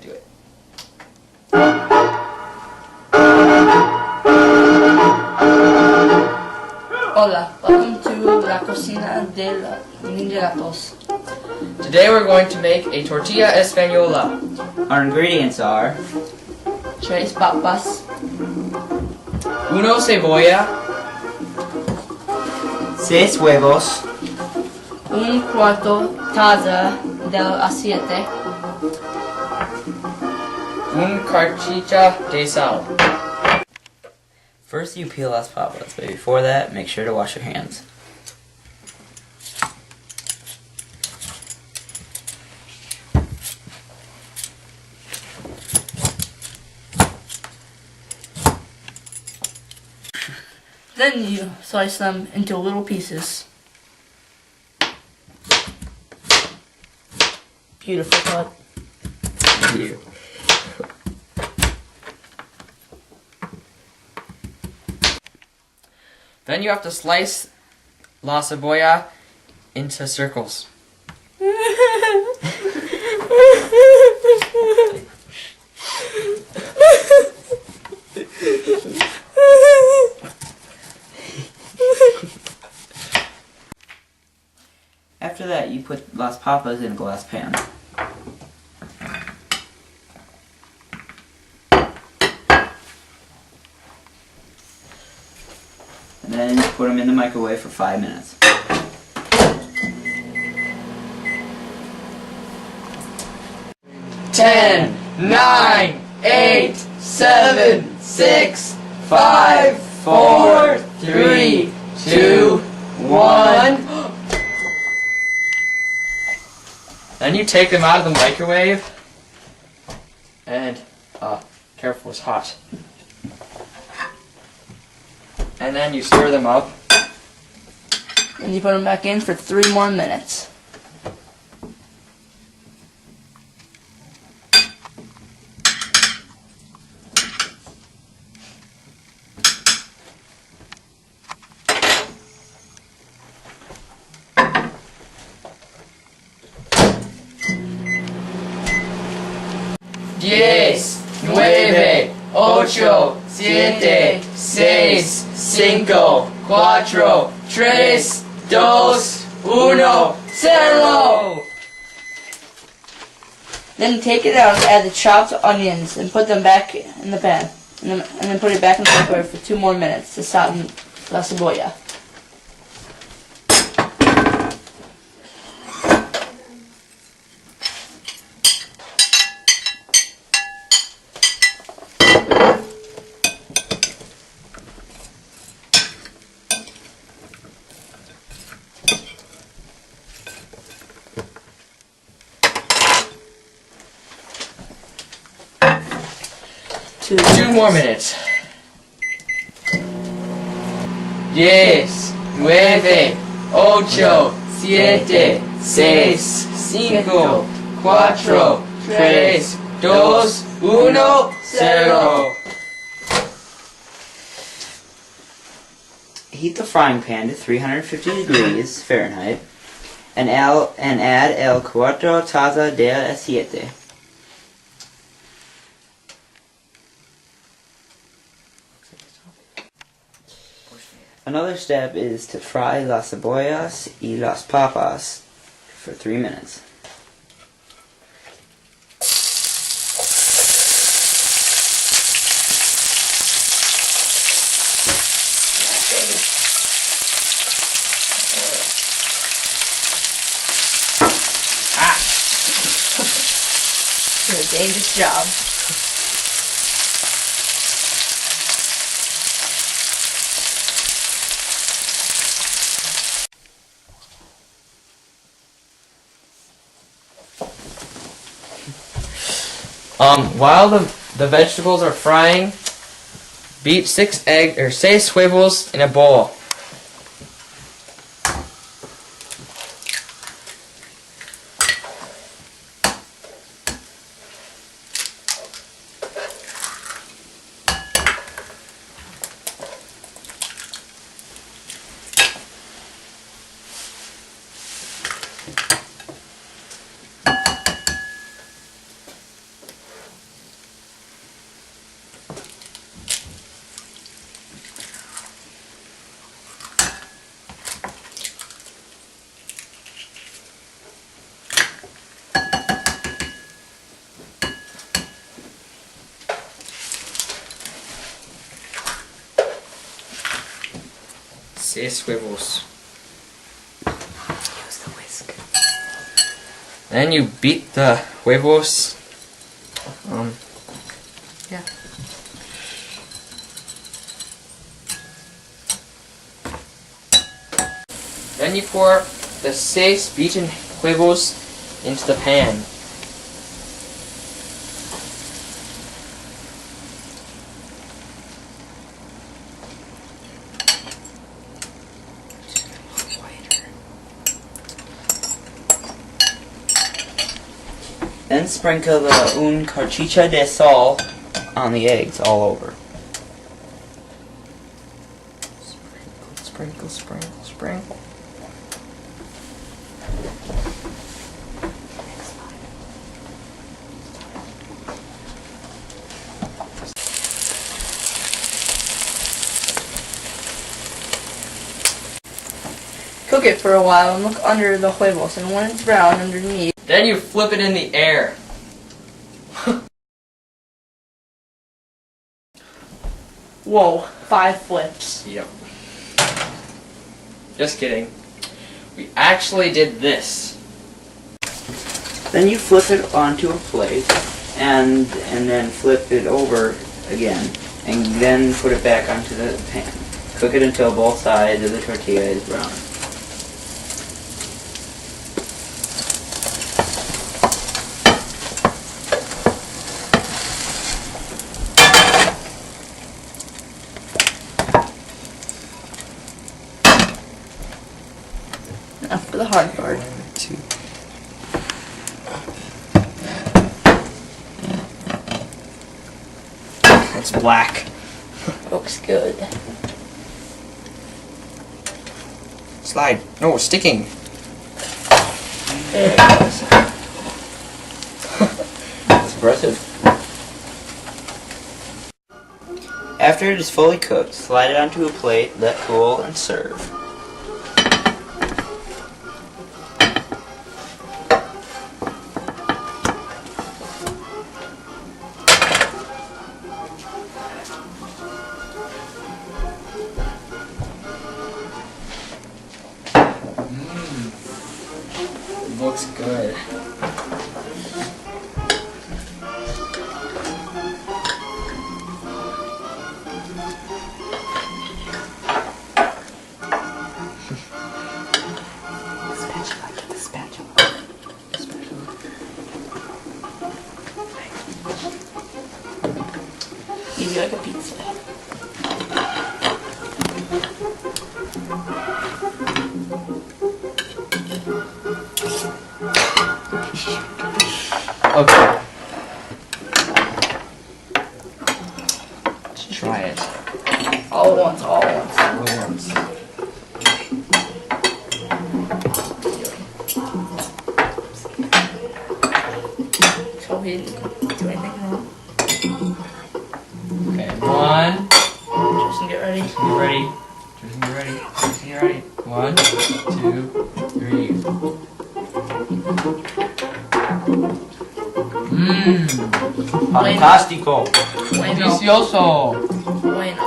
do it. Hola, welcome to la cocina de los gatos. Today we're going to make a tortilla española. Our ingredients are 3 papas, 1 cebolla, 6 huevos, 1/4 taza del aceite, 1 cucharilla de sal. First you peel las papas, but before that, make sure to wash your hands. then you slice them into little pieces. Beautiful cut. Thank you. Then you have to slice la cebolla into circles. After that, you put las papas in a glass pan. And then put them in the microwave for 5 minutes. Ten, 9, 8, 7, 6, 5, 4, 3, 2, 1. Then you take them out of the microwave, and careful, it's hot. And then you stir them up. And you put them back in for 3 more minutes. Diez, 9, 8, 7, 6, 5, 4, 3, 2, 1, 0! Then take it out, add the chopped onions, and put them back in the pan. And then put it back in the microwave for 2 more minutes to soften la cebolla. Two more minutes. 10, 9, 8, 7, 6, 5, 4, 3, 2, 1, 0. Heat the frying pan to 350 degrees Fahrenheit and add el cuarto taza del aceite. Another step is to fry las cebollas y las papas for 3 minutes. It's a dangerous job. While the vegetables are frying, beat 6 huevos in a bowl. 6 swivels. Use the whisk. Then you beat the huevos. Yeah. Then you pour the 6 beaten huevos into the pan. Then sprinkle the un carchicha de sal on the eggs all over. Sprinkle, sprinkle, sprinkle. Cook it for a while and look under the huevos, and when it's brown underneath, Then you flip it in the air. whoa, 5 flips. Yep. Just kidding. We actually did this. Then you flip it onto a plate and then flip it over again and then put it back onto the pan. Cook it until both sides of the tortilla is brown. Now for the hard part. 2. It's black. Looks good. Slide. No, it's sticking. There it goes. That's impressive. After it is fully cooked, slide it onto a plate, let cool, and serve. Looks good. Spatula, get the spatula. Easy like a pizza. Okay. Let's try it. All at once, all at once. All at once. So he didn't do anything wrong. Okay, 1. Just get ready. Get ready. Tristan, get ready. Tristan, get ready. 1, 2, 3. Mmm. Fantastico. Bueno. Delicioso. Bueno.